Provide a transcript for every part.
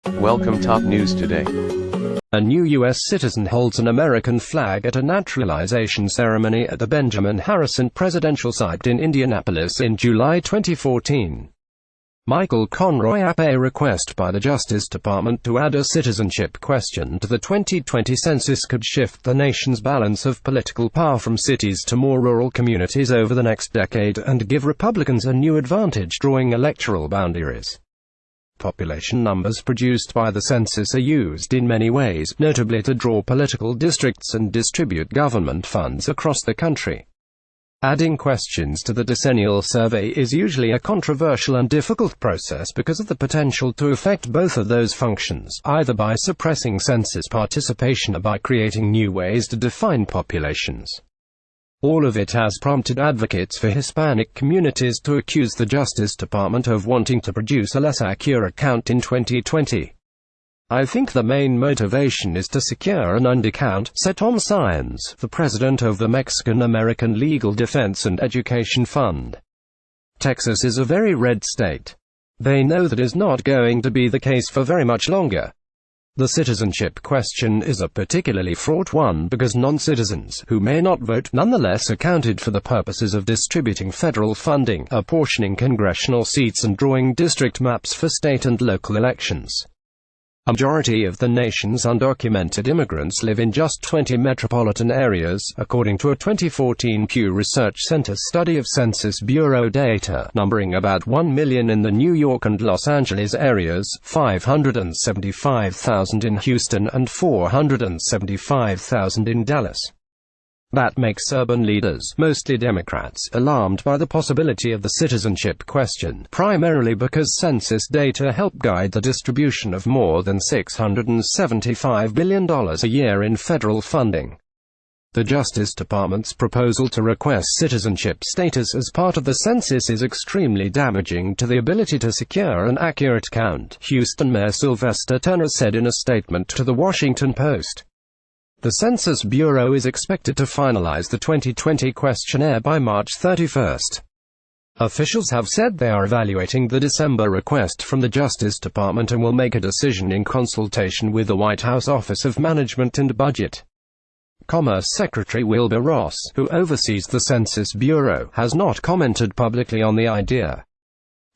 Welcome top news today. A new U.S. citizen holds an American flag at a naturalization ceremony at the Benjamin Harrison Presidential Site in Indianapolis in July 2014. ConroyAP A request by the Justice Department to add a citizenship question to the 2020 census could shift the nation's balance of political power from cities to more rural communities over the next decade and give Republicans a new advantage drawing electoral boundaries. Population numbers produced by the census are used in many ways, notably to draw political districts and distribute government funds across the country. Adding questions to the decennial survey is usually a controversial and difficult process because of the potential to affect both of those functions, either by suppressing census participation or by creating new ways to define populations. All of it has prompted advocates for Hispanic communities to accuse the Justice Department of wanting to produce a less accurate count in 2020. "I think the main motivation is to secure an undercount," said Tom Saenz, the president of the Mexican-American Legal Defense and Education Fund. "Texas is a very red state. They know that is not going to be the case for very much longer." The citizenship question is a particularly fraught one because non-citizens, who may not vote, nonetheless are counted for the purposes of distributing federal funding, apportioning congressional seats and drawing district maps for state and local elections. A majority of the nation's undocumented immigrants live in just 20 metropolitan areas, according to a 2014 Pew Research Center study of Census Bureau data, numbering about 1 million in the New York and Los Angeles areas, 575,000 in Houston and 475,000 in Dallas. That makes urban leaders, mostly Democrats, alarmed by the possibility of the citizenship question, primarily because census data help guide the distribution of more than $675 billion a year in federal funding. The Justice Department's proposal to request citizenship status as part of the census is extremely damaging to the ability to secure an accurate count, Houston Mayor Sylvester Turner said in a statement to The Washington Post. The Census Bureau is expected to finalize the 2020 questionnaire by March 31. Officials have said they are evaluating the December request from the Justice Department and will make a decision in consultation with the White House Office of Management and Budget. Commerce Secretary Wilbur Ross, who oversees the Census Bureau, has not commented publicly on the idea.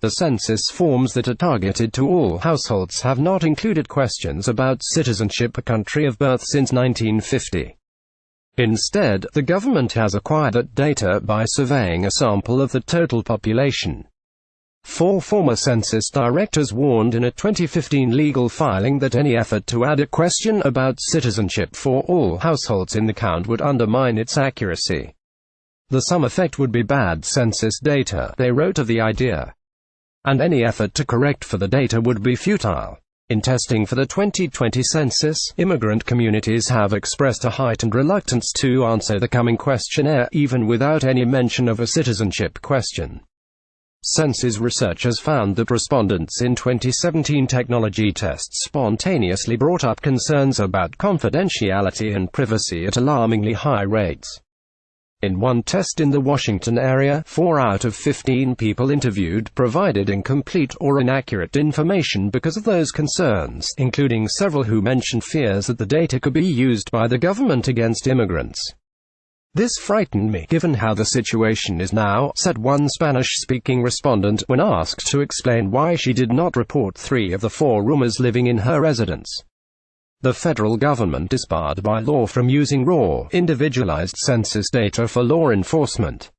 The census forms that are targeted to all households have not included questions about citizenship or country of birth since 1950. Instead, the government has acquired that data by surveying a sample of the total population. 4 former census directors warned in a 2015 legal filing that any effort to add a question about citizenship for all households in the count would undermine its accuracy. The sum effect would be bad census data, they wrote of the idea. And any effort to correct for the data would be futile. In testing for the 2020 census, immigrant communities have expressed a heightened reluctance to answer the coming questionnaire, even without any mention of a citizenship question. Census researchers found that respondents in 2017 technology tests spontaneously brought up concerns about confidentiality and privacy at alarmingly high rates. In one test in the Washington area, 4 out of 15 people interviewed provided incomplete or inaccurate information because of those concerns, including several who mentioned fears that the data could be used by the government against immigrants. "This frightened me, given how the situation is now," said one Spanish-speaking respondent, when asked to explain why she did not report 3 of the 4 roomers living in her residence. The federal government is barred by law from using raw, individualized census data for law enforcement.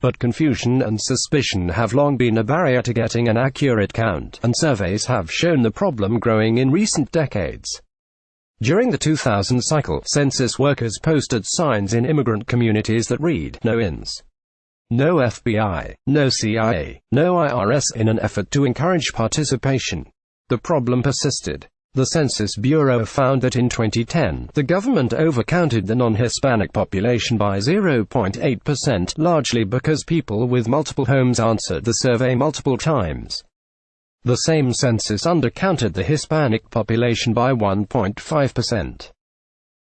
But confusion and suspicion have long been a barrier to getting an accurate count, and surveys have shown the problem growing in recent decades. During the 2000 cycle, census workers posted signs in immigrant communities that read, "No ins. No FBI. No CIA. No IRS," in an effort to encourage participation. The problem persisted. The Census Bureau found that in 2010, the government overcounted the non-Hispanic population by 0.8%, largely because people with multiple homes answered the survey multiple times. The same census undercounted the Hispanic population by 1.5%.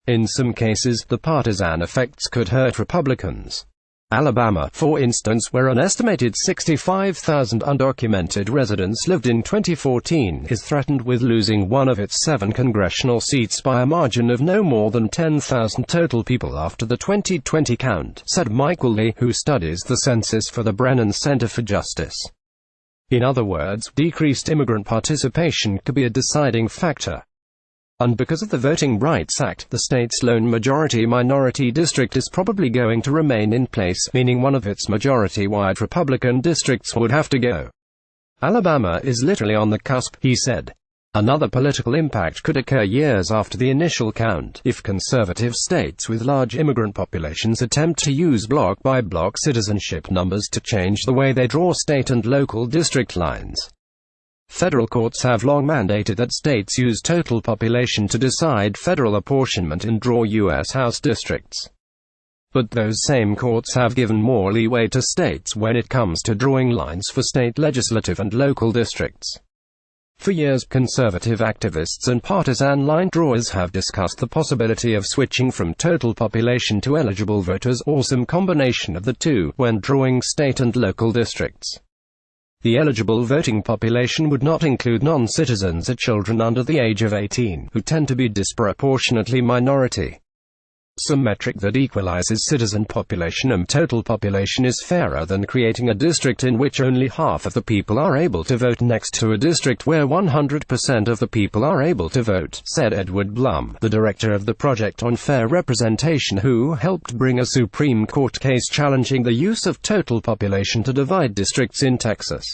In some cases, the partisan effects could hurt Republicans. Alabama, for instance, where an estimated 65,000 undocumented residents lived in 2014, is threatened with losing one of its 7 congressional seats by a margin of no more than 10,000 total people after the 2020 count, said Michael Lee, who studies the census for the Brennan Center for Justice. In other words, decreased immigrant participation could be a deciding factor. And because of the Voting Rights Act, the state's lone majority-minority district is probably going to remain in place, meaning one of its majority-wide Republican districts would have to go. Alabama is literally on the cusp, he said. Another political impact could occur years after the initial count, if conservative states with large immigrant populations attempt to use block-by-block citizenship numbers to change the way they draw state and local district lines. Federal courts have long mandated that states use total population to decide federal apportionment and draw U.S. House districts. But those same courts have given more leeway to states when it comes to drawing lines for state legislative and local districts. For years, conservative activists and partisan line drawers have discussed the possibility of switching from total population to eligible voters or some combination of the two when drawing state and local districts. The eligible voting population would not include non-citizens or children under the age of 18, who tend to be disproportionately minority. Some metric that equalizes citizen population and total population is fairer than creating a district in which only half of the people are able to vote next to a district where 100% of the people are able to vote, said Edward Blum, the director of the Project on Fair Representation, who helped bring a Supreme Court case challenging the use of total population to divide districts in Texas.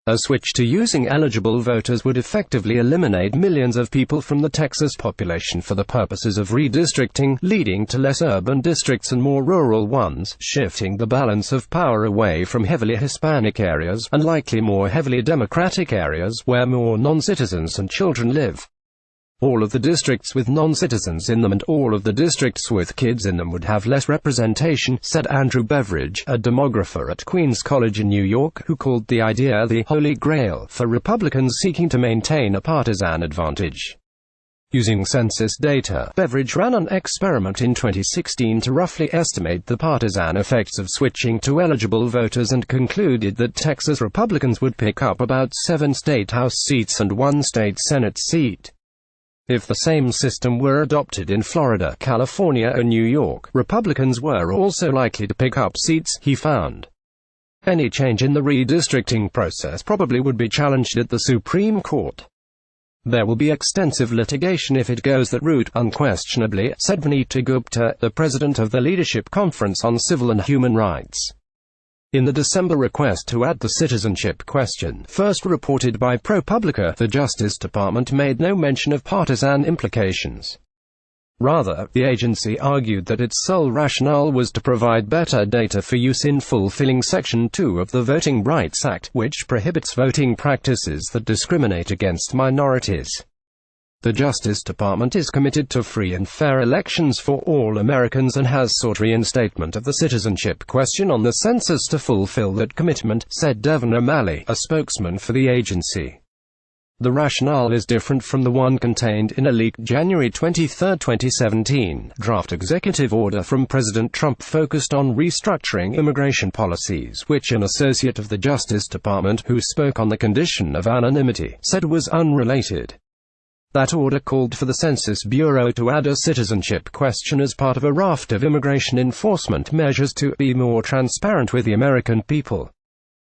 A switch to using eligible voters would effectively eliminate millions of people from the Texas population for the purposes of redistricting, leading to less urban districts and more rural ones, shifting the balance of power away from heavily Hispanic areas, and likely more heavily Democratic areas, where more non-citizens and children live. All of the districts with non-citizens in them and all of the districts with kids in them would have less representation, said Andrew Beveridge, a demographer at Queens College in New York, who called the idea the Holy Grail for Republicans seeking to maintain a partisan advantage. Using census data, Beveridge ran an experiment in 2016 to roughly estimate the partisan effects of switching to eligible voters and concluded that Texas Republicans would pick up about 7 state House seats and 1 state Senate seat. If the same system were adopted in Florida, California and New York, Republicans were also likely to pick up seats, he found. Any change in the redistricting process probably would be challenged at the Supreme Court. There will be extensive litigation if it goes that route, unquestionably, said Vanita Gupta, the president of the Leadership Conference on Civil and Human Rights. In the December request to add the citizenship question, first reported by ProPublica, the Justice Department made no mention of partisan implications. Rather, the agency argued that its sole rationale was to provide better data for use in fulfilling Section 2 of the Voting Rights Act, which prohibits voting practices that discriminate against minorities. The Justice Department is committed to free and fair elections for all Americans and has sought reinstatement of the citizenship question on the census to fulfill that commitment, said Devon O'Malley, a spokesman for the agency. The rationale is different from the one contained in a leaked January 23, 2017, draft executive order from President Trump focused on restructuring immigration policies, which an associate of the Justice Department, who spoke on the condition of anonymity, said was unrelated. That order called for the Census Bureau to add a citizenship question as part of a raft of immigration enforcement measures to be more transparent with the American people.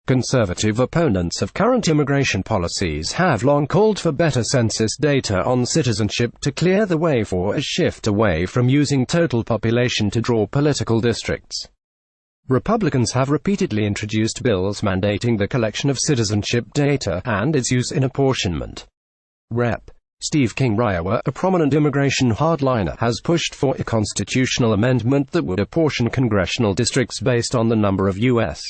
Conservative opponents of current immigration policies have long called for better census data on citizenship to clear the way for a shift away from using total population to draw political districts. Republicans have repeatedly introduced bills mandating the collection of citizenship data and its use in apportionment. Rep. Steve King, Iowa, a prominent immigration hardliner, has pushed for a constitutional amendment that would apportion congressional districts based on the number of U.S.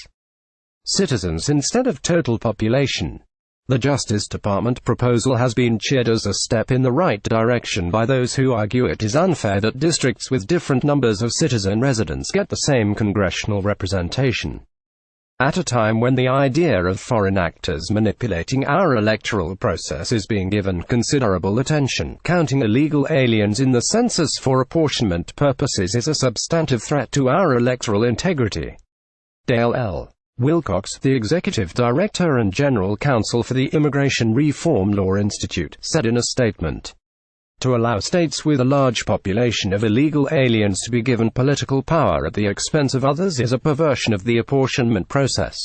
citizens instead of total population. The Justice Department proposal has been cheered as a step in the right direction by those who argue it is unfair that districts with different numbers of citizen residents get the same congressional representation. At a time when the idea of foreign actors manipulating our electoral process is being given considerable attention, counting illegal aliens in the census for apportionment purposes is a substantive threat to our electoral integrity. Dale L. Wilcox, the executive director and general counsel for the Immigration Reform Law Institute, said in a statement, "To allow states with a large population of illegal aliens to be given political power at the expense of others is a perversion of the apportionment process.